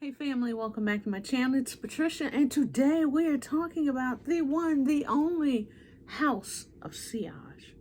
Hey family, welcome back to my channel. It's Patricia, and today we are talking about the one, the only House of Sillage.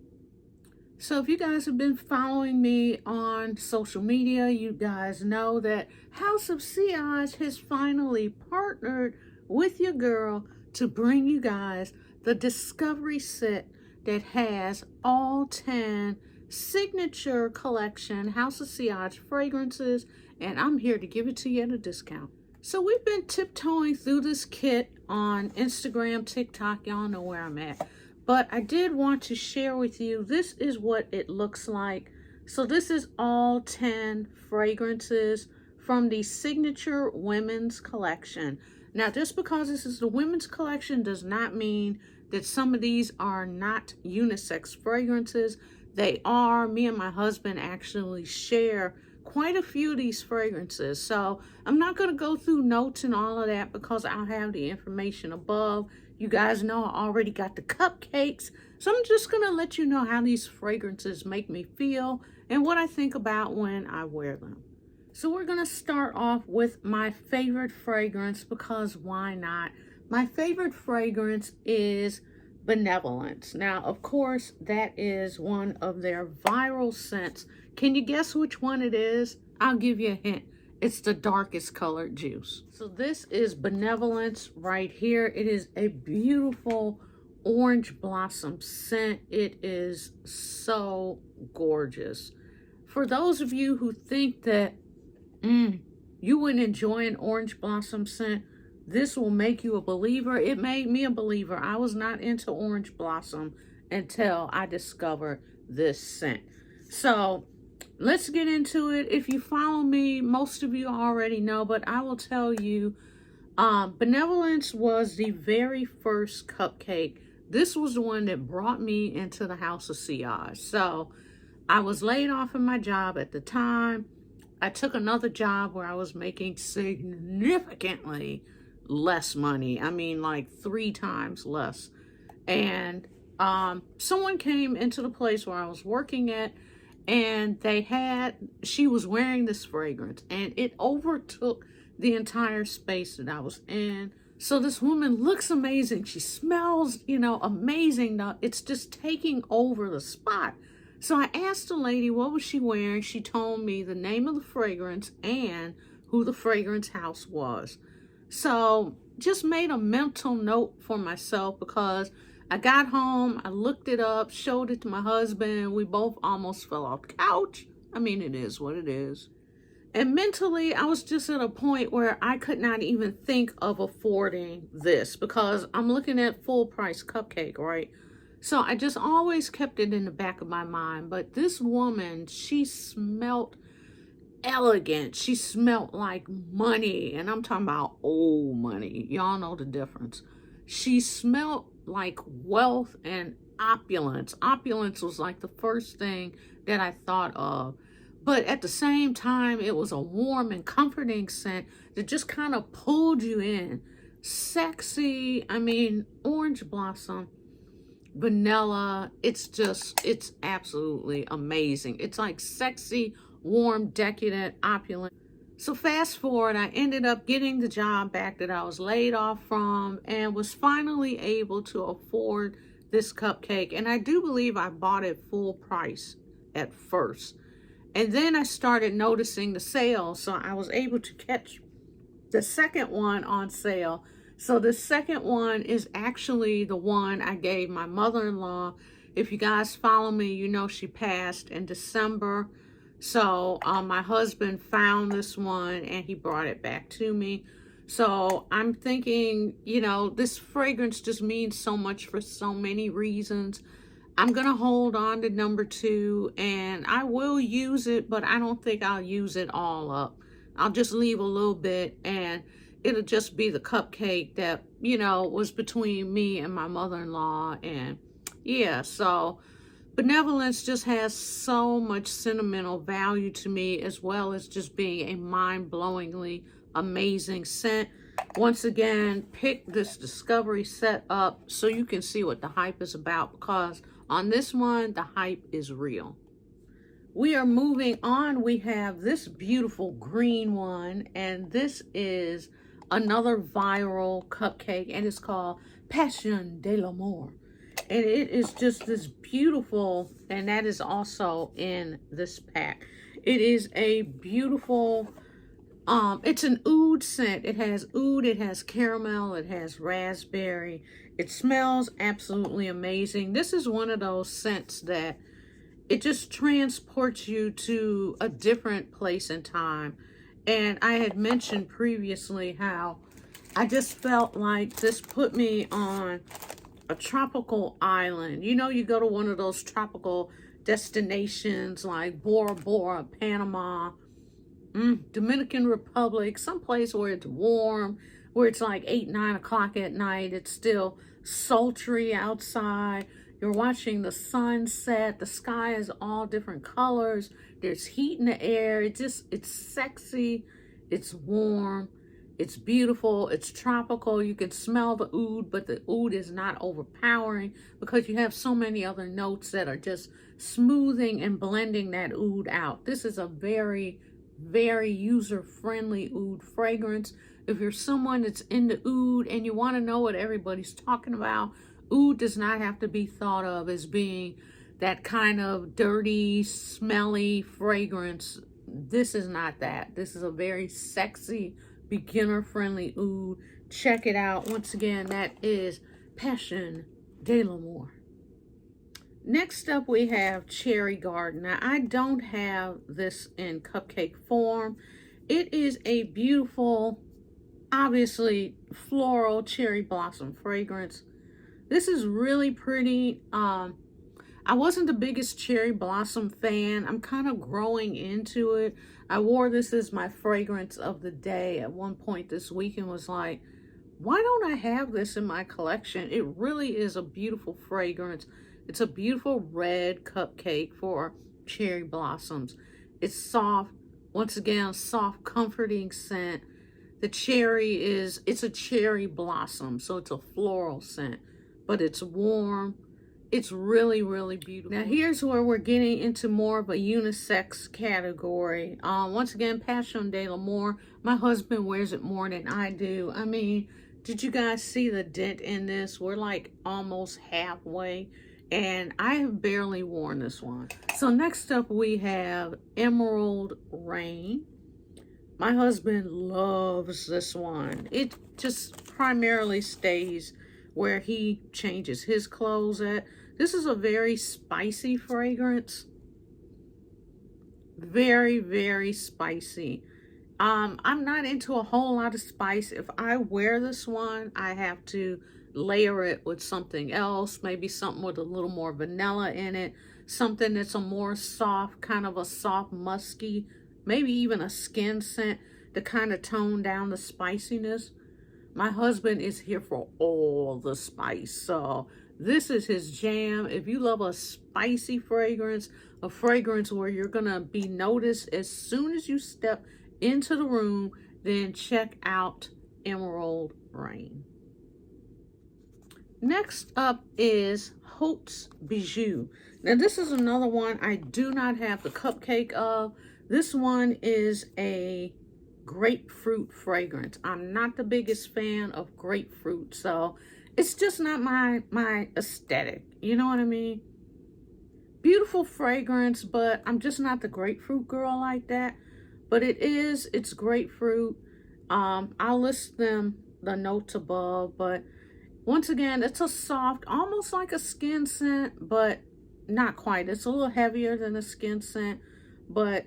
So if you guys have been following me on social media, you guys know that House of Sillage has finally partnered with your girl to bring you guys the Discovery Set that has all 10 signature collection House of Sillage fragrances, and I'm here to give it to you at a discount. So we've been tiptoeing through this kit on Instagram, TikTok, y'all know where I'm at. But I did want to share with you, this is what it looks like. So this is all 10 fragrances from the signature women's collection. Now, just because this is the women's collection does not mean that some of these are not unisex fragrances. They are. Me and my husband actually share quite a few of these fragrances. So I'm not going to go through notes and all of that because I'll have the information above. You guys know I already got the cupcakes. So I'm just going to let you know how these fragrances make me feel and what I think about when I wear them. So we're going to start off with my favorite fragrance, because why not? My favorite fragrance is Benevolence. Now, of course, that is one of their viral scents. Can you guess which one it is? I'll give you a hint. It's the darkest colored juice. So this is Benevolence right here. It is a beautiful orange blossom scent. It is so gorgeous. For those of you who think that you wouldn't enjoy an orange blossom scent, this will make you a believer. It made me a believer. I was not into orange blossom until I discovered this scent. So let's get into it. If you follow me, most of you already know, but I will tell you, Benevolence was the very first cupcake. This was the one that brought me into the House of Sillage. So I was laid off in my job at the time. I took another job where I was making significantly less money. I mean, like 3 times less. And someone came into the place where I was working at, and she was wearing this fragrance, and it overtook the entire space that I was in. So this woman looks amazing. She smells, amazing. It's just taking over the spot. So I asked the lady what was she wearing. She told me the name of the fragrance and who the fragrance house was. So just made a mental note for myself, because I got home, I looked it up, showed it to my husband. We both almost fell off the couch. I mean, it is what it is. And mentally, I was just at a point where I could not even think of affording this, because I'm looking at full price cupcake, right? So I just always kept it in the back of my mind. But this woman, she smelled elegant. She smelled like money, and I'm talking about old money. Y'all know the difference. She smelled like wealth and opulence. Opulence was like the first thing that I thought of. But at the same time, it was a warm and comforting scent that just kind of pulled you in. Sexy, I mean, orange blossom, vanilla. It's absolutely amazing. It's like sexy, warm, decadent, opulent. So fast forward, I ended up getting the job back that I was laid off from, and was finally able to afford this cupcake. And I do believe I bought it full price at first. And then I started noticing the sale, so I was able to catch the second one on sale. So the second one is actually the one I gave my mother-in-law. If you guys follow me, you know she passed in December. So my husband found this one and he brought it back to me. So I'm thinking, this fragrance just means so much for so many reasons. I'm going to hold on to number 2, and I will use it, but I don't think I'll use it all up. I'll just leave a little bit, and it'll just be the cupcake that, was between me and my mother-in-law. And yeah, so Benevolence just has so much sentimental value to me, as well as just being a mind-blowingly amazing scent. Once again, pick this Discovery Set up so you can see what the hype is about, because on this one, the hype is real. We are moving on. We have this beautiful green one, and this is another viral cupcake, and it's called Passion de l'Amour. And it is just this beautiful, and that is also in this pack. It is a beautiful, it's an oud scent. It has oud, it has caramel, it has raspberry. It smells absolutely amazing. This is one of those scents that it just transports you to a different place and time. And I had mentioned previously how I just felt like this put me on a tropical island. You know, you go to one of those tropical destinations like Bora Bora, Panama, Dominican Republic, someplace where it's warm, where it's like 8, 9 o'clock at night. It's still sultry outside. You're watching the sunset. The sky is all different colors. There's heat in the air. It's sexy. It's warm. It's beautiful. It's tropical. You can smell the oud, but the oud is not overpowering because you have so many other notes that are just smoothing and blending that oud out. This is a very, very user-friendly oud fragrance. If you're someone that's into oud and you want to know what everybody's talking about, oud does not have to be thought of as being that kind of dirty, smelly fragrance. This is not that. This is a very sexy, beginner-friendly oud. Check it out. Once again, that is Passion de l'Amour. Next up, we have Cherry Garden. Now, I don't have this in cupcake form. It is a beautiful, obviously, floral cherry blossom fragrance. This is really pretty. I wasn't the biggest cherry blossom fan. I'm kind of growing into it. I wore this as my fragrance of the day at one point this week and was like, why don't I have this in my collection? It really is a beautiful fragrance. It's a beautiful red cupcake for cherry blossoms. It's soft. Once again, soft, comforting scent. The cherry it's a cherry blossom, so it's a floral scent, but it's warm. It's really, really beautiful. Now, here's where we're getting into more of a unisex category. Once again, Passion de l'Amour. My husband wears it more than I do. I mean, did you guys see the dent in this? We're like almost halfway, and I have barely worn this one. So next up, we have Emerald Rain. My husband loves this one. It just primarily stays where he changes his clothes at. This is a very spicy fragrance. Very, very spicy. I'm not into a whole lot of spice. If I wear this one, I have to layer it with something else, maybe something with a little more vanilla in it, something that's a more soft, kind of a soft musky, maybe even a skin scent to kind of tone down the spiciness. My husband is here for all the spice, so this is his jam. If you love a spicy fragrance, a fragrance where you're gonna be noticed as soon as you step into the room, then check out Emerald Rain. Next up is Hautes Bijou. Now this is another one I do not have the cupcake of. This one is a grapefruit fragrance. I'm not the biggest fan of grapefruit, so it's just not my aesthetic. You know what I mean? Beautiful fragrance, but I'm just not the grapefruit girl like that. But it's grapefruit. I'll list the notes above, but once again, it's a soft, almost like a skin scent, but not quite. It's a little heavier than a skin scent, but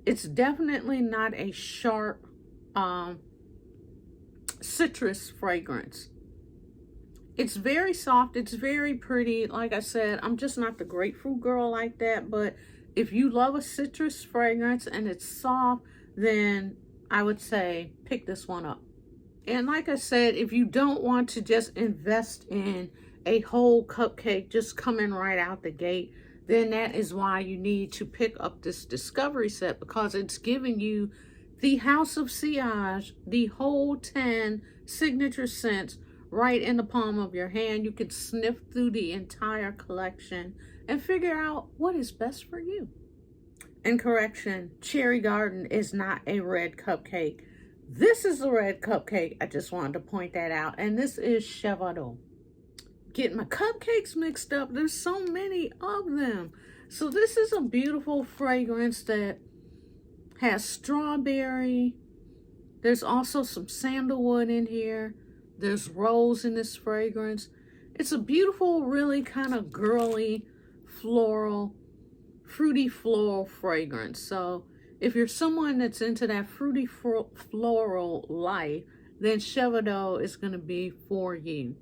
it's definitely not a sharp citrus fragrance. It's very soft. It's very pretty. Like I said, I'm just not the grapefruit girl like that, but if you love a citrus fragrance and it's soft, then I would say pick this one up. And like I said, if you don't want to just invest in a whole cupcake just coming right out the gate, then that is why you need to pick up this discovery set, because it's giving you the House of Sillage, the whole 10 signature scents right in the palm of your hand. You can sniff through the entire collection and figure out what is best for you. And correction, Cherry Garden is not a red cupcake. This is a red cupcake. I just wanted to point that out. And this is Chevado. Getting my cupcakes mixed up. There's so many of them. So this is a beautiful fragrance that has strawberry. There's also some sandalwood in here. There's rose in this fragrance. It's a beautiful, really kind of girly, floral, fruity floral fragrance. So if you're someone that's into that fruity floral life, then Chevado is going to be for you.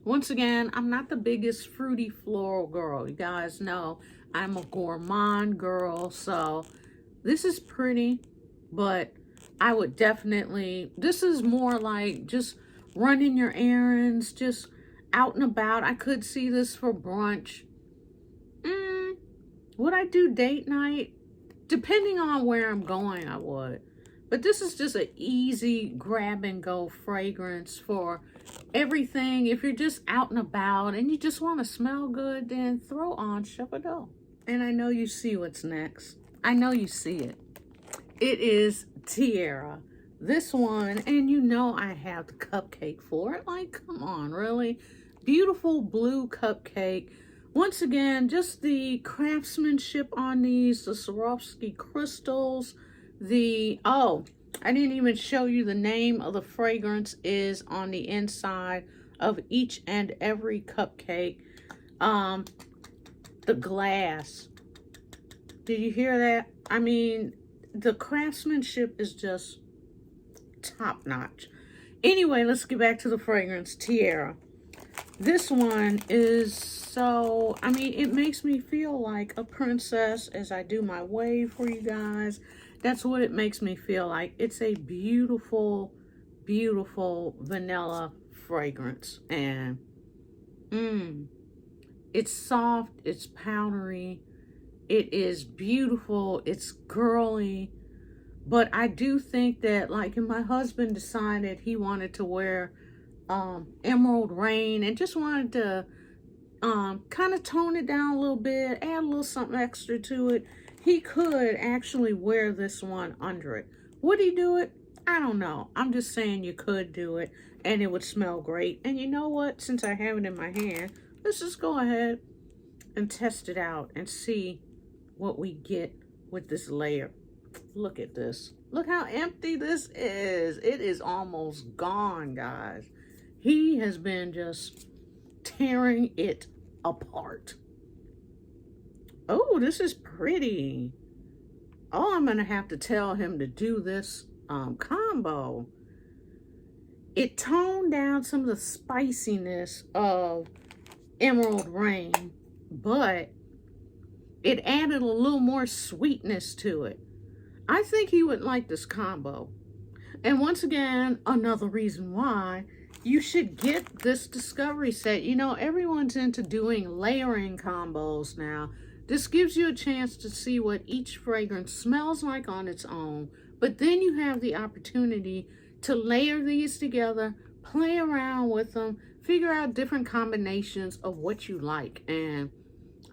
Once again, I'm not the biggest fruity floral girl. You guys know I'm a gourmand girl, so this is pretty, but I would definitely, this is more like just running your errands, just out and about. I could see this for brunch. Would I do date night? Depending on where I'm going, I would. But this is just an easy grab and go fragrance for everything. If you're just out and about and you just want to smell good, then throw on Chevado. And I know you see what's next. I know you see it. It is Tiara. This one, and you know I have the cupcake for it. Like, come on, really? Beautiful blue cupcake. Once again, just the craftsmanship on these, the Swarovski crystals, oh, I didn't even show you the name of the fragrance is on the inside of each and every cupcake. The glass. Did you hear that? I mean, the craftsmanship is just top notch. Anyway, let's get back to the fragrance, Tiara. This one is so, I mean, it makes me feel like a princess as I do my wave for you guys. That's what it makes me feel like. It's a beautiful, beautiful vanilla fragrance. And, it's soft, it's powdery, it is beautiful, it's girly. But I do think that, like, if my husband decided he wanted to wear Emerald Rain and just wanted to kind of tone it down a little bit, add a little something extra to it, he could actually wear this one under it. Would he do it? I don't know. I'm just saying you could do it and it would smell great. And you know what? Since I have it in my hand, let's just go ahead and test it out and see what we get with this layer. Look at this. Look how empty this is. It is almost gone, guys. He has been just tearing it apart. Oh, this is pretty. Oh, I'm going to have to tell him to do this combo. It toned down some of the spiciness of Emerald Rain, but it added a little more sweetness to it. I think he would like this combo. And once again, another reason why you should get this discovery set. You know, everyone's into doing layering combos now. This gives you a chance to see what each fragrance smells like on its own, but then you have the opportunity to layer these together, play around with them, figure out different combinations of what you like. And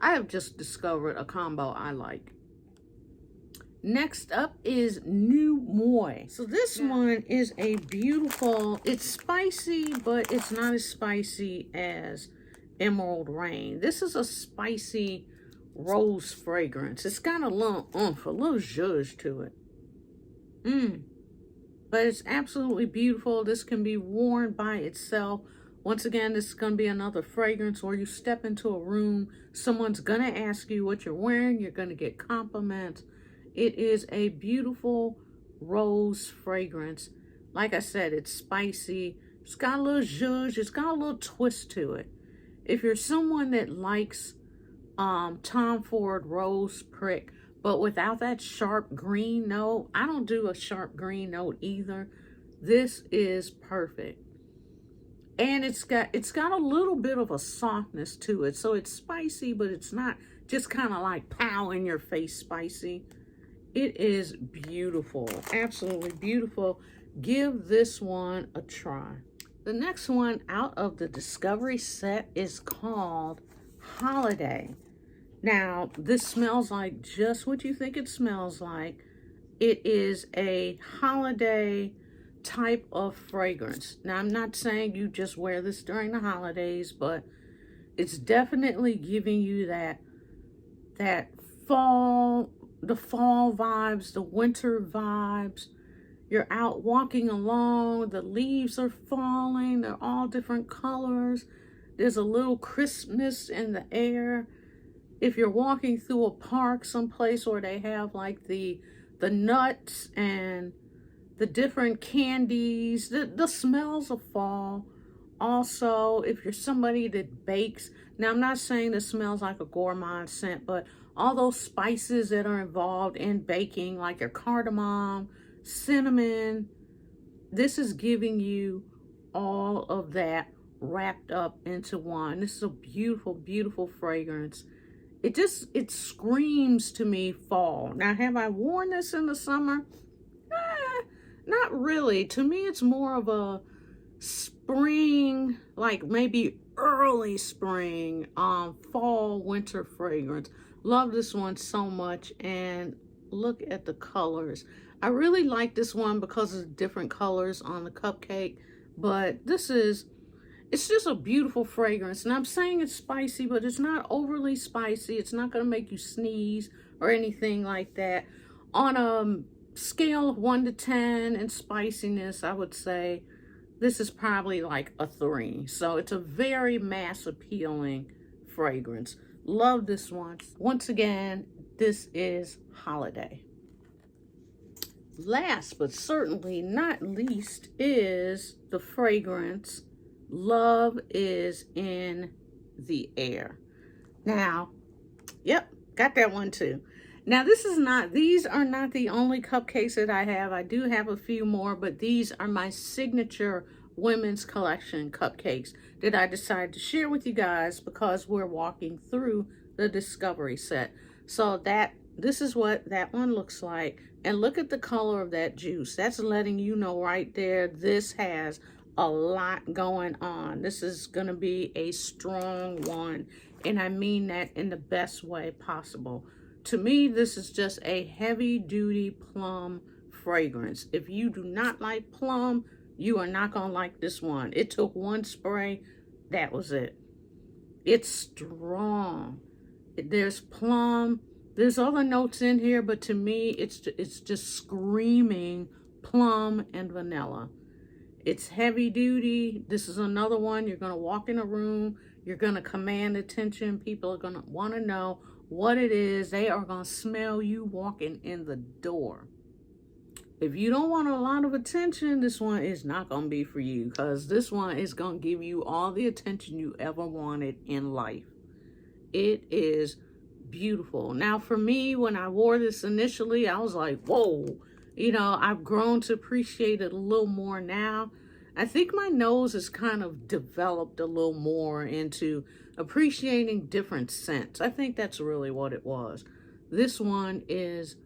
I have just discovered a combo I like. Next up is New Moi. So this one is a beautiful, it's spicy, but it's not as spicy as Emerald Rain. This is a spicy rose fragrance. It's got a little oomph, a little zhuzh to it. But it's absolutely beautiful. This can be worn by itself. Once again, this is going to be another fragrance where you step into a room, someone's going to ask you what you're wearing, you're going to get compliments. It is a beautiful rose fragrance. Like I said, it's spicy. It's got a little zhuzh. It's got a little twist to it. If you're someone that likes Tom Ford Rose Prick, but without that sharp green note, I don't do a sharp green note either. This is perfect. And it's got a little bit of a softness to it. So it's spicy, but it's not just kind of like pow in your face spicy. It is beautiful, absolutely beautiful. Give this one a try. The next one out of the Discovery Set is called Holiday. Now, this smells like just what you think it smells like. It is a holiday type of fragrance. Now, I'm not saying you just wear this during the holidays, but it's definitely giving you that fall, the fall vibes, the winter vibes. You're out walking along, the leaves are falling, they're all different colors. There's a little crispness in the air. If you're walking through a park someplace where they have like the nuts and the different candies, the smells of fall. Also, if you're somebody that bakes, now I'm not saying this smells like a gourmand scent, but all those spices that are involved in baking, like your cardamom, cinnamon, this is giving you all of that wrapped up into one. This is a beautiful, beautiful fragrance. It screams to me fall. Now, have I worn this in the summer? Not really. To me, it's more of a spring, like maybe early spring, fall, winter fragrance. Love this one so much, and look at the colors. I really like this one because of the different colors on the cupcake, but it's just a beautiful fragrance. And I'm saying it's spicy, but it's not overly spicy. It's not going to make you sneeze or anything like that. On a scale of 1 to 10 in spiciness, I would say this is probably like a 3. So it's a very mass appealing fragrance. Love this one. Once again, this is holiday. Last but certainly not least is the fragrance Love Is in the Air. Now, yep, got that one too. Now, these are not the only cupcakes that I have. I do have a few more, but these are my signature women's collection cupcakes that I decided to share with you guys because we're walking through the Discovery Set. So this is what that one looks like. And look at the color of that juice. That's letting you know right there, this has a lot going on. This is going to be a strong one. And I mean that in the best way possible. To me, this is just a heavy-duty plum fragrance. If you do not like plum, you are not going to like this one. It took one spray. That was it. It's strong. There's plum. There's other notes in here, but to me, it's just screaming plum and vanilla. It's heavy duty. This is another one. You're going to walk in a room. You're going to command attention. People are going to want to know what it is. They are going to smell you walking in the door. If you don't want a lot of attention, this one is not going to be for you, because this one is going to give you all the attention you ever wanted in life. It is beautiful. Now, for me, when I wore this initially, I was like, whoa. You know, I've grown to appreciate it a little more now. I think my nose has kind of developed a little more into appreciating different scents. I think that's really what it was. This one is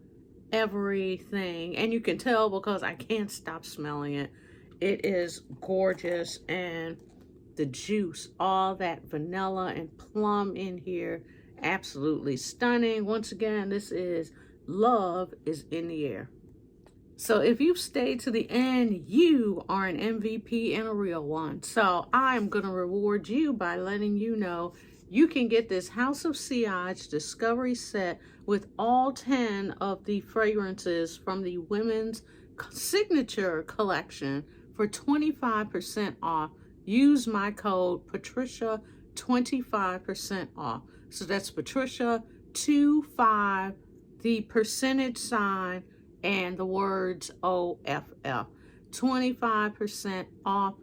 everything. And you can tell because I can't stop smelling it. It is gorgeous. And the juice, all that vanilla and plum in here, absolutely stunning. Once again, this is Love Is in the Air. So if you've stayed to the end, you are an MVP and a real one. So I'm going to reward you by letting you know you can get this House of Sillage Discovery Set with all 10 of the fragrances from the women's signature collection for 25% off. Use my code Patricia, 25% off. So that's Patricia 25, the percentage sign, and the words OFF. 25% off.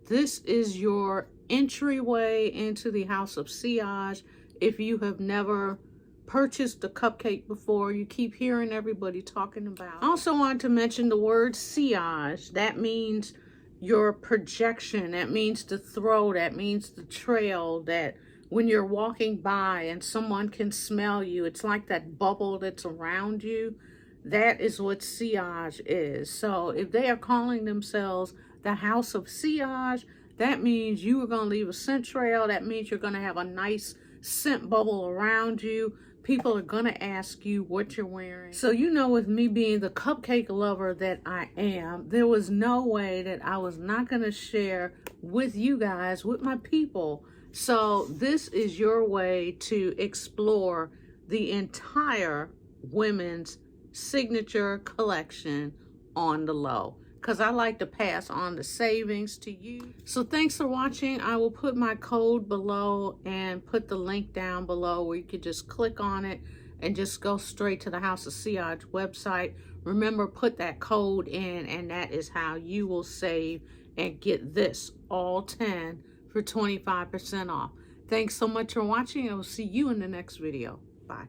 This is your entryway into the House of Sillage. If you have never purchased a cupcake before, you keep hearing everybody talking about. I also wanted to mention the word sillage. That means your projection. That means the throw. That means the trail. That when you're walking by and someone can smell you, it's like that bubble that's around you. That is what sillage is. So if they are calling themselves the House of Sillage, that means you are going to leave a scent trail. That means you're going to have a nice scent bubble around you. People are going to ask you what you're wearing. So, you know, with me being the cupcake lover that I am, there was no way that I was not going to share with you guys, with my people. So this is your way to explore the entire women's signature collection on the low, because I like to pass on the savings to you. So thanks for watching. I will put my code below and put the link down below where you can just click on it and just go straight to the House of Sillage website. Remember, put that code in, and that is how you will save and get this all 10 for 25% off. Thanks so much for watching. I will see you in the next video. Bye.